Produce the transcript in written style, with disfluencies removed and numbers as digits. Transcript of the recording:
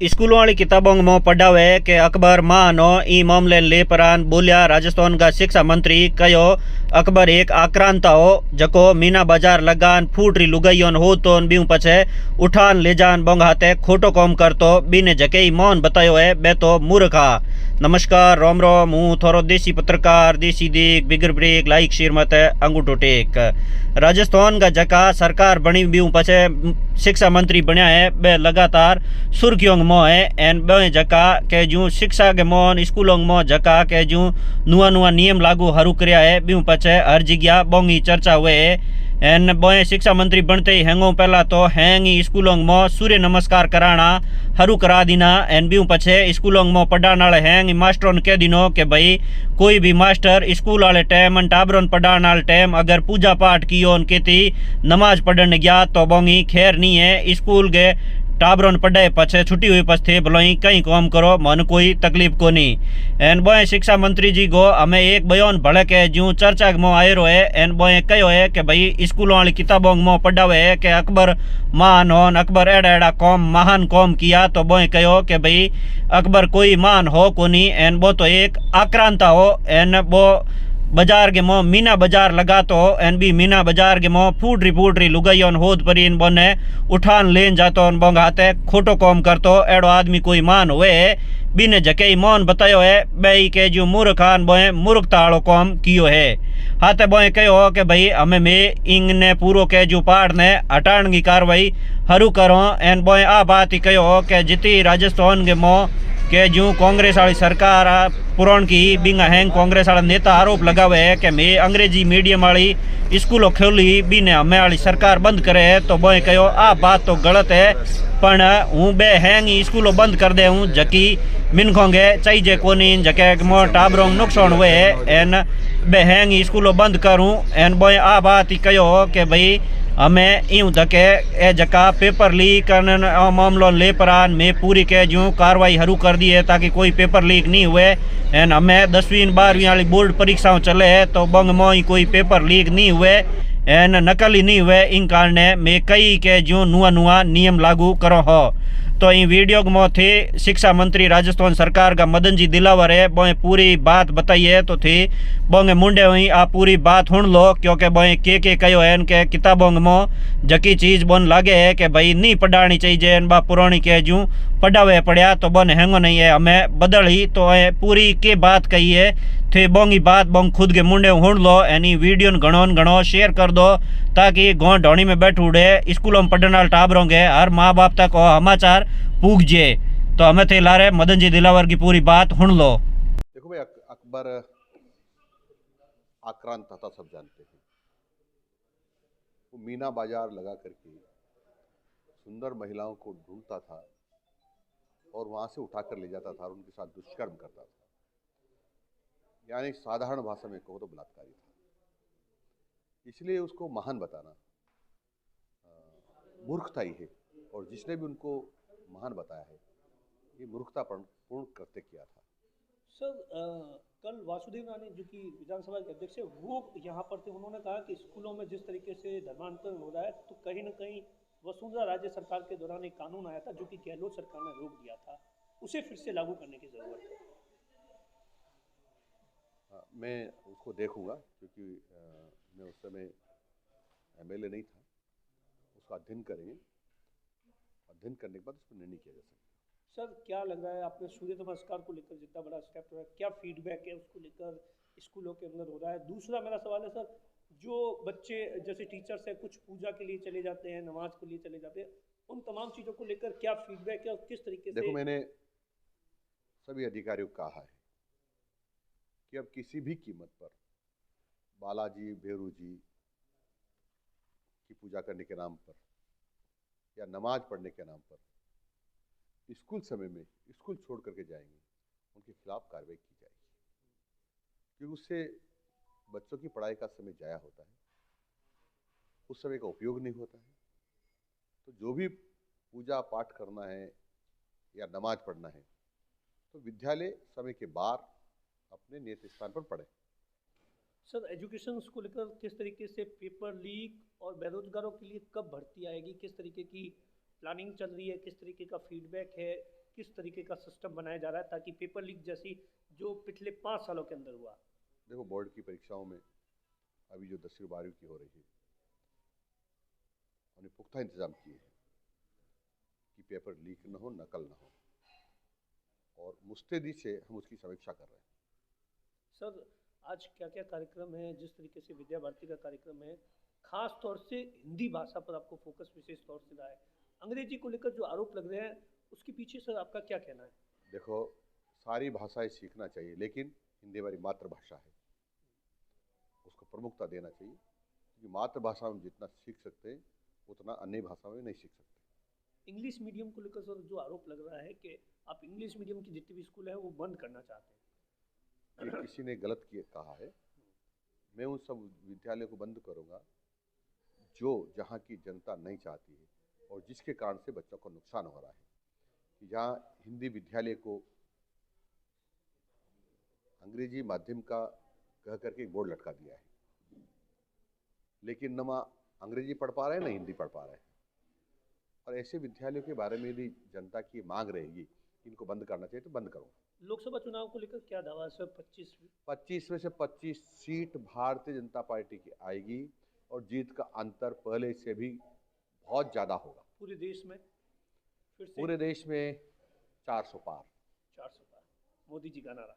स्कूलों वाली किताबों में पढ़ावे के अकबर मानो ई मामले ले परान बोलिया राजस्थान का शिक्षा मंत्री कहो अकबर एक आक्रांता हो जको मीना बाजार लगान फूटरी लुगाइयों हो तो बीऊ पछे उठान ले जान बोंग हाथे खोटो कॉम करतो बीने जके मौन बतायो है बे तो मूर्खा। नमस्कार रोम रोम हूँ थोरो देसी पत्रकार देसी देख बिगर ब्रेक लाइक शेयर मत अंगूठो टेक। राजस्थान का जका सरकार बनी बीऊ पछे शिक्षा मंत्री बनया है बे लगातार सुर्खियों में है एन बे जका के जू शिक्षा के मोन स्कूलों में जका के जू नुआ नुआ नियम लागू हरू करया है बीऊ पछे हर जगह बोंगी चर्चा हुए एन बोए शिक्षा मंत्री बनते ही हैंगों पहला तो हैंग स्कूलों में सूर्य नमस्कार कराना हरू करा दीना एन बीऊ पछे स्कूलों में पढ़ाने वाले हैंग मास्टरों कह दिनो कि भाई कोई भी मास्टर स्कूल वाले टाइम टाबरों पढ़ाने वाले टाइम अगर पूजा पाठ कियो कहती नमाज पढ़ने गया तो बोंगी खैर नहीं है स्कूल के टाबरों पढ़ाए पछे छुट्टी हुई पछे भलोई कहीं काम करो मन कोई तकलीफ को नहीं। एन बोए शिक्षा मंत्री जी को हमें एक बयान भड़क है जू चर्चा में आए रो है एन बोए कहो है कि भाई स्कूलों वाली किताबों में पढ़ावे है कि अकबर महान होन अकबर एड़ा एड़ा कौम महान कौम किया तो बोए कहो कि भाई अकबर कोई महान हो को नहीं एन वो तो एक आक्रांता हो एन वो बाजार के मोह मीना बाजार लगा तो एन बी मीना बाजार के मोह फूटरी लुगाइयों होद पर इन बोने उठान लेन जातो बोंग हाथे खोटो कॉम करतो एड़ो आदमी कोई मान हुए बीने जके मौन बतायो है बई के जो मूर्खान बोए मूर्खता वालो कॉम कियो है हाथे बोए कहो कि भाई हमें में इंग ने पूरो के जो पाठ ने हटाण की कार्रवाई हरू करो एन बोए आ बात ही कहो कि जिती राजस्थान के मोह के जू कांग्रेस वाली सरकार पुराण की बिंगा हैंग कांग्रेस वाला नेता आरोप लगावे है कि मैं अंग्रेजी मीडियम वाली स्कूलों खोली बीने हमें वाली सरकार बंद करे है तो बोए कहो आ बात तो गलत है पण हूँ बे हैंग स्कूलों बंद कर दे हूँ जकी मिनखोंगे चाहिए कोनी जके मो टाबरों नुकसान हुए एन बे हैंग स्कूलों बंद करूँ एन बोए आ बात ही कहो कि भाई हमें यूँ धके ए जका पेपर लीक मामलो ले परान में पूरी के जूँ कार्रवाई हरू कर दी है ताकि कोई पेपर लीक नहीं हुए एन हमें 10वीं 12वीं वाली बोर्ड परीक्षाओं चले है तो बंग मोई कोई पेपर लीक नहीं हुए एन नकल ही नहीं हुए इन कारण में कई के जूँ नुआ नुआ नियम लागू करो हो तो इन वीडियो में थे शिक्षा मंत्री राजस्थान सरकार का मदन जी दिलावर है बोए पूरी बात बताइए तो थी बोंगे मुंडे हुई आप पूरी बात सुन लो क्योंकि बोए के कहो है के किताबों में जकी चीज़ बोन लागे है कि भाई नहीं पढ़ानी चाहिए बा पुरानी के जूँ पढ़ावे पढ़िया तो बोन हैंगो नहीं है हमें बदल ही तो पूरी के बात कही है थे बोंगी बात बोंग खुद के मुंडे सुन लो यानी वीडियो घणो शेयर कर दो ताकि गाँव ढोनी में बैठ उड़े स्कूलों में पढ़ने वाले टाबरों के हर माँ बाप तक समाचार पूग जे तो हमें थे ला रहे मदन जी दिलावर की पूरी बात सुन लो। देखो भाई अकबर आक्रांत था सब जानते हैं। वो मीना बाजार लगा करके सुंदर महिलाओं को ढूंढता था और वहां से उठाकर ले जाता था और उनके साथ दुष्कर्म करता था, यानी साधारण भाषा में कहो तो बलात्कारी था। इसलिए उसको महान बताना मूर्खता ही है और जिसने भी उनको महान बताया है ये मूर्खतापूर्ण कृत्य किया था। सर कल वासुदेव राणे जो कि विधानसभा के अध्यक्ष है वो यहाँ पर थे, उन्होंने कहा कि स्कूलों में जिस तरीके से धर्मांतरण हो रहा है तो कहीं ना कहीं वसुंधरा राज्य सरकार के दौरान एक कानून आया था जो कि गहलोत सरकार ने रोक दिया था, उसे फिर से लागू करने की जरूरत है। मैं उसको देखूंगा क्योंकि मैं उस समय एमएलए नहीं था, उसका अध्ययन करेंगे, अध्ययन करने के बाद उसको निर्णय किया जा सकता है। सर क्या लग रहा है आपने सूर्य नमस्कार को लेकर जितना बड़ा स्टेप रहा है, क्या फीडबैक है उसको लेकर स्कूलों के अंदर हो रहा है? दूसरा मेरा सवाल है सर, जो बच्चे जैसे टीचर्स है कुछ पूजा के लिए चले जाते हैं, नमाज के लिए चले जाते हैं, उन तमाम चीज़ों को लेकर क्या फीडबैक है और किस तरीके से? देखो मैंने सभी अधिकारियों को कहा है कि अब किसी भी कीमत पर बालाजी भेरू जी की पूजा करने के नाम पर या नमाज पढ़ने के नाम पर स्कूल समय में स्कूल छोड़ करके जाएंगे उनके खिलाफ कार्रवाई की जाएगी, क्योंकि उससे बच्चों की पढ़ाई का समय जाया होता है, उस समय का उपयोग नहीं होता है। तो जो भी पूजा पाठ करना है या नमाज पढ़ना है तो विद्यालय समय के बाहर अपने नियत स्थान पर पढ़े। सर एजुकेशन को लेकर किस तरीके से पेपर लीक और बेरोजगारों के लिए कब भर्ती आएगी, किस तरीके की प्लानिंग चल रही है, किस तरीके का फीडबैक है, किस तरीके का सिस्टम बनाया जा रहा है ताकि पेपर लीक जैसी जो पिछले 5 सालों के अंदर हुआ। देखो, बोर्ड की परीक्षाओं में अभी जो 10वीं 12वीं की हो रही है, हमने पुख्ता इंतजाम किए हैं कि पेपर लीक न हो, नकल न हो, और मुस्तैदी से हम उसकी समीक्षा कर रहे हैं। सर, आज क्या क्या कार्यक्रम है, जिस तरीके से विद्या भारती का कार्यक्रम है, खास तौर से हिंदी भाषा पर आपको फोकस विशेष तौर से रहा है, अंग्रेजी को लेकर जो आरोप लग रहे हैं उसके पीछे सर आपका क्या कहना है? देखो, सारी भाषाएं सीखना चाहिए, लेकिन हिंदी हमारी मातृभाषा है, उसको प्रमुखता देना चाहिए, क्योंकि मातृभाषा में जितना सीख सकते हैं उतना अन्य भाषाओं में नहीं सीख सकते। इंग्लिश मीडियम को लेकर सर जो आरोप लग रहा है कि आप इंग्लिश मीडियम की जितनी भी स्कूल है वो बंद करना चाहते हैं। ये किसी ने गलत कहा है। मैं उन सब विद्यालयों को बंद करूंगा जो जहाँ की जनता नहीं चाहती है और जिसके कारण से बच्चों को नुकसान हो रहा है। कि जहाँ हिंदी विद्यालय को अंग्रेजी माध्यम का कह करके एक बोर्ड लटका दिया है, लेकिन न वहाँ अंग्रेजी पढ़ पा रहे हैं न हिंदी पढ़ पा रहे हैं। और ऐसे विद्यालयों के बारे में यदि जनता की मांग रहेगी इनको बंद करना चाहिए तो बंद करूँगा। लोकसभा चुनाव को लेकर क्या दावा है सर? 25 में से 25 सीट भारतीय जनता पार्टी की आएगी और जीत का अंतर पहले से भी बहुत ज़्यादा होगा। पूरे देश में फिर से पूरे देश में 400 पार। 400 पार। मोदी जी का नारा।